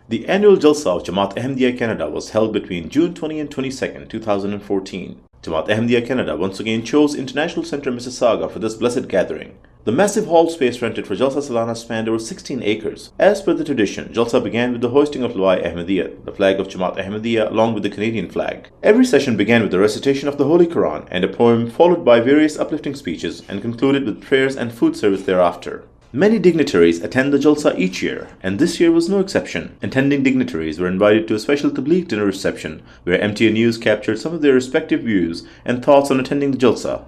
The annual Jalsa of Jamaat Ahmadiyya Canada was held between June 20 and 22, 2014. Jamaat Ahmadiyya Canada once again chose International Centre Mississauga for this blessed gathering. The massive hall space rented for Jalsa Salana spanned over 16 acres. As per the tradition, Jalsa began with the hoisting of Luwai Ahmadiyya, the flag of Jamaat Ahmadiyya, along with the Canadian flag. Every session began with the recitation of the Holy Quran and a poem, followed by various uplifting speeches, and concluded with prayers and food service thereafter. Many dignitaries attend the Jalsa each year, and this year was no exception. Attending dignitaries were invited to a special Tabligh dinner reception, where MTA News captured some of their respective views and thoughts on attending the Jalsa.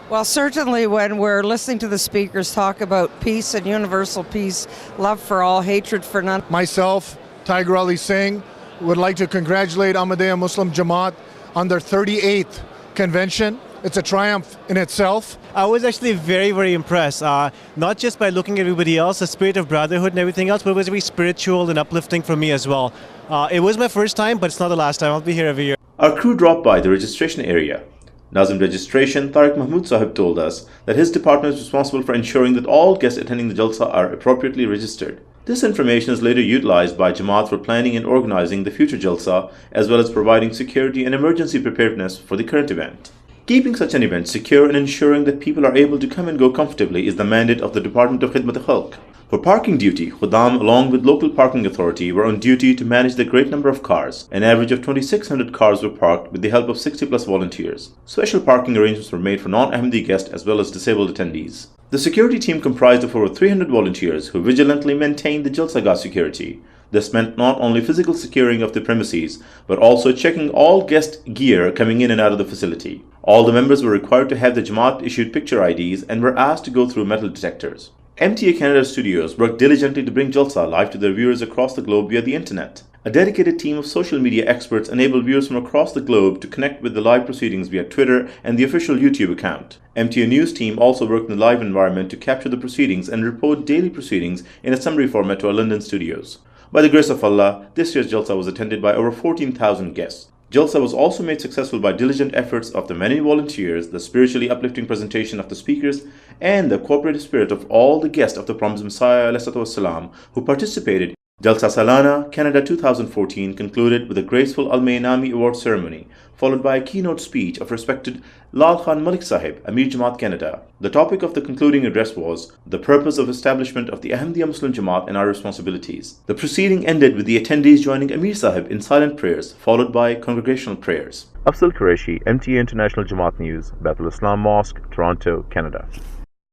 Well, certainly when we're listening to the speakers talk about peace and universal peace, love for all, hatred for none. Myself, Tiger Ali Singh, would like to congratulate Ahmadiyya Muslim Jamaat on their 38th convention. It's a triumph in itself. I was actually very, very impressed, not just by looking at everybody else, the spirit of brotherhood and everything else, but it was very spiritual and uplifting for me as well. It was my first time, but it's not the last time. I'll be here every year. Our crew dropped by the registration area. Nazim Registration, Tariq Mahmood Sahib told us that his department is responsible for ensuring that all guests attending the Jalsa are appropriately registered. This information is later utilized by Jamaat for planning and organizing the future Jalsa, as well as providing security and emergency preparedness for the current event. Keeping such an event secure and ensuring that people are able to come and go comfortably is the mandate of the Department of Khidmat al-Khalq. For parking duty, Khuddam along with local parking authority were on duty to manage the great number of cars. An average of 2,600 cars were parked with the help of 60 plus volunteers. Special parking arrangements were made for non-Ahmadi guests as well as disabled attendees. The security team comprised of over 300 volunteers who vigilantly maintained the Jalsa security. This meant not only physical securing of the premises, but also checking all guest gear coming in and out of the facility. All the members were required to have the Jamaat-issued picture IDs and were asked to go through metal detectors. MTA Canada Studios worked diligently to bring Jalsa live to their viewers across the globe via the internet. A dedicated team of social media experts enabled viewers from across the globe to connect with the live proceedings via Twitter and the official YouTube account. MTA News team also worked in the live environment to capture the proceedings and report daily proceedings in a summary format to our London studios. By the grace of Allah, this year's Jalsa was attended by over 14,000 guests. Jalsa was also made successful by diligent efforts of the many volunteers, the spiritually uplifting presentation of the speakers, and the cooperative spirit of all the guests of the Promised Messiah ﷺ who participated. Jalsa Salana Canada 2014 concluded with a graceful Al-Mainami Award ceremony, followed by a keynote speech of respected Lal Khan Malik Sahib, Amir Jamaat Canada. The topic of the concluding address was the purpose of establishment of the Ahmadiyya Muslim Jamaat and our responsibilities. The proceeding ended with the attendees joining Amir Sahib in silent prayers, followed by congregational prayers. Afzal Qureshi, MTA International Jamaat News, Baitul Islam Mosque, Toronto, Canada.